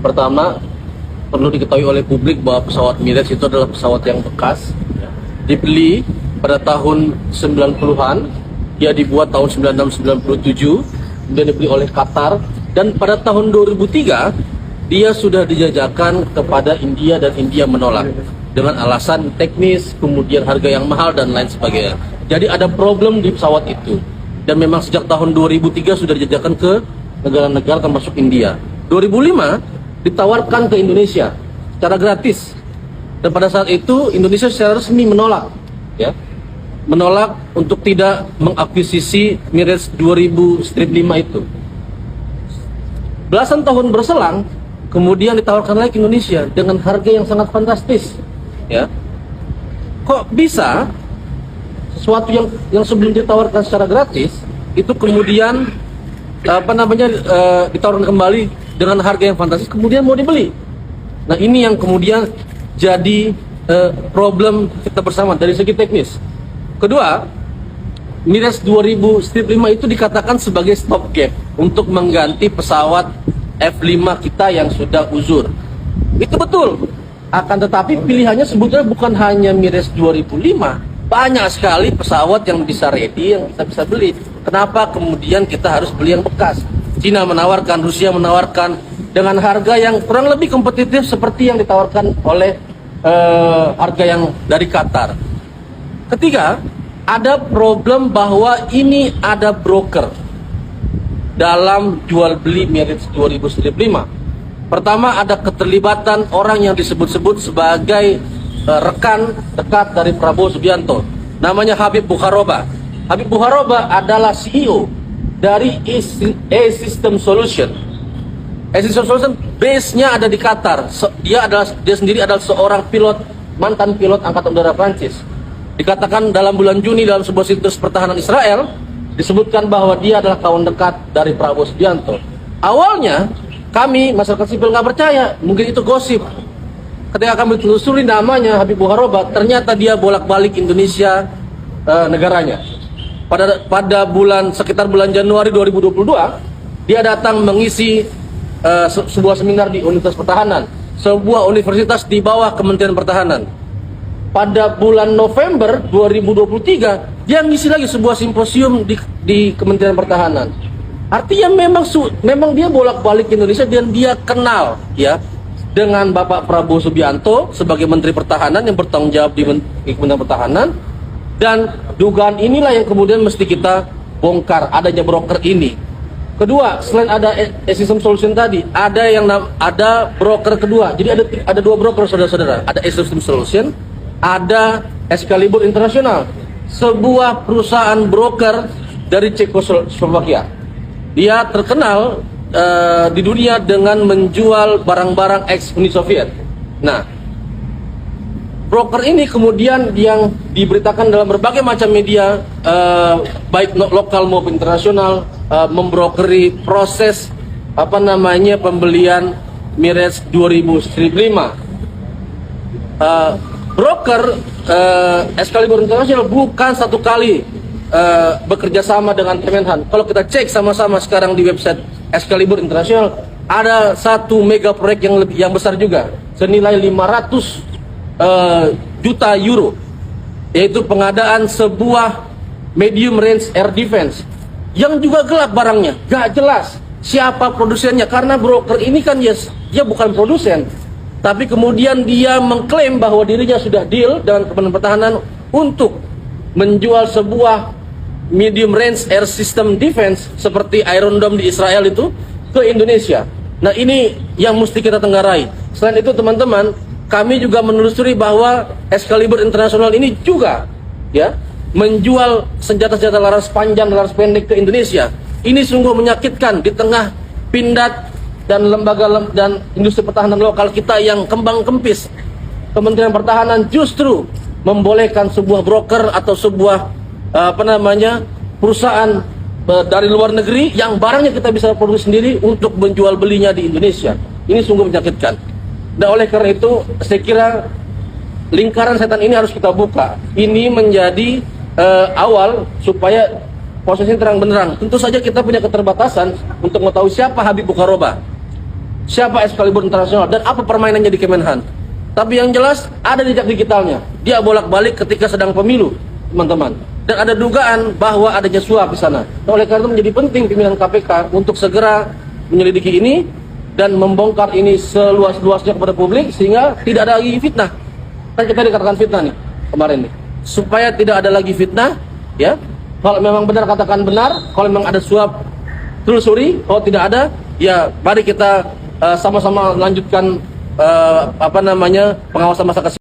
Pertama, perlu diketahui oleh publik bahwa pesawat Mirage itu adalah pesawat yang bekas, dibeli pada tahun 90-an, dia dibuat tahun 96-97, kemudian dibeli oleh Qatar, dan pada tahun 2003 dia sudah dijajakan kepada India dan India menolak dengan alasan teknis, kemudian harga yang mahal dan lain sebagainya. Jadi ada problem di pesawat itu, dan memang sejak tahun 2003 sudah dijajakan ke negara-negara termasuk India. 2005 ditawarkan ke Indonesia secara gratis, dan pada saat itu Indonesia secara resmi menolak, ya, menolak untuk tidak mengakuisisi Mirage 2000-5 itu. Belasan tahun berselang, kemudian ditawarkan lagi ke Indonesia dengan harga yang sangat fantastis, ya. Kok bisa sesuatu yang sebelum ditawarkan secara gratis itu kemudian ditawarkan kembali dengan harga yang fantastis, kemudian mau dibeli. Nah, ini yang kemudian jadi problem kita bersama dari segi teknis. Kedua, Mirage 2000-5 itu dikatakan sebagai stopgap untuk mengganti pesawat F5 kita yang sudah uzur. Itu betul. Akan tetapi pilihannya sebetulnya bukan hanya Mirage 2005. Banyak sekali pesawat yang bisa ready, yang kita bisa beli. Kenapa kemudian kita harus beli yang bekas? Cina menawarkan, Rusia menawarkan dengan harga yang kurang lebih kompetitif seperti yang ditawarkan oleh harga yang dari Qatar. Ketiga, ada problem bahwa ini ada broker dalam jual beli Mirage 2005. Pertama, ada keterlibatan orang yang disebut-sebut sebagai rekan dekat dari Prabowo Subianto, namanya Habib Bukharoba. Habib Bukharoba adalah CEO dari E-System Solution. E-System Solution base-nya ada di Qatar. Dia sendiri adalah seorang mantan pilot Angkatan Udara Prancis. Dikatakan dalam bulan Juni dalam sebuah situs pertahanan Israel disebutkan bahwa dia adalah kawan dekat dari Prabowo Subianto. Awalnya kami masyarakat sipil nggak percaya, mungkin itu gosip. Ketika kami telusuri namanya Habib Bukharoba, ternyata dia bolak-balik Indonesia negaranya. Pada sekitar bulan Januari 2022, dia datang mengisi sebuah seminar di Universitas Pertahanan, sebuah universitas di bawah Kementerian Pertahanan. Pada bulan November 2023, dia ngisi lagi sebuah simposium di Kementerian Pertahanan. Artinya memang dia bolak-balik Indonesia dan dia kenal, ya, dengan Bapak Prabowo Subianto sebagai Menteri Pertahanan yang bertanggung jawab di Kementerian Pertahanan. Dan dugaan inilah yang kemudian mesti kita bongkar, adanya broker ini. Kedua, selain ada E-System Solution tadi, ada broker kedua. Jadi ada dua broker, saudara-saudara. Ada E-System Solution, ada Excalibur International, sebuah perusahaan broker dari Cekoslovakia. Dia terkenal di dunia dengan menjual barang-barang ex-Uni Soviet. Nah, broker ini kemudian yang diberitakan dalam berbagai macam media, baik lokal maupun internasional, membrokeri proses pembelian Mirage 2005. Broker Excalibur International bukan satu kali bekerja sama dengan Kemenhan. Kalau kita cek sama-sama sekarang di website Excalibur International, ada satu mega proyek yang besar juga, senilai 500 juta euro, yaitu pengadaan sebuah medium range air defense yang juga gelap barangnya, gak jelas siapa produsennya, karena broker ini kan dia bukan produsen, tapi kemudian dia mengklaim bahwa dirinya sudah deal dengan Kementerian Pertahanan untuk menjual sebuah medium range air system defense seperti Iron Dome di Israel itu ke Indonesia. Nah, ini yang mesti kita tenggarai. Selain itu, teman-teman, kami juga menelusuri bahwa Excalibur International ini juga, ya, menjual senjata-senjata laras panjang, laras pendek ke Indonesia. Ini sungguh menyakitkan di tengah pindad dan lembaga dan industri pertahanan lokal kita yang kembang kempis. Kementerian Pertahanan justru membolehkan sebuah broker atau sebuah perusahaan dari luar negeri yang barangnya kita bisa produksi sendiri untuk menjual belinya di Indonesia. Ini sungguh menyakitkan. Dan oleh karena itu, saya kira lingkaran setan ini harus kita buka. Ini menjadi awal supaya prosesnya terang benderang. Tentu saja kita punya keterbatasan untuk mengetahui siapa Habib Bukharoba. siapa Excalibur Internasional, dan apa permainannya di Kemenhan. Tapi yang jelas ada jejak digitalnya. Dia bolak-balik ketika sedang pemilu, teman-teman. Dan ada dugaan bahwa adanya suap di sana. Nah, oleh karena itu menjadi penting pimpinan KPK untuk segera menyelidiki ini dan membongkar ini seluas-luasnya kepada publik sehingga tidak ada lagi fitnah. Kan kita dikatakan fitnah nih kemarin nih. Supaya tidak ada lagi fitnah, ya. Kalau memang benar katakan benar, kalau memang ada suap telusuri, kalau tidak ada, ya mari kita sama-sama lanjutkan pengawasan masa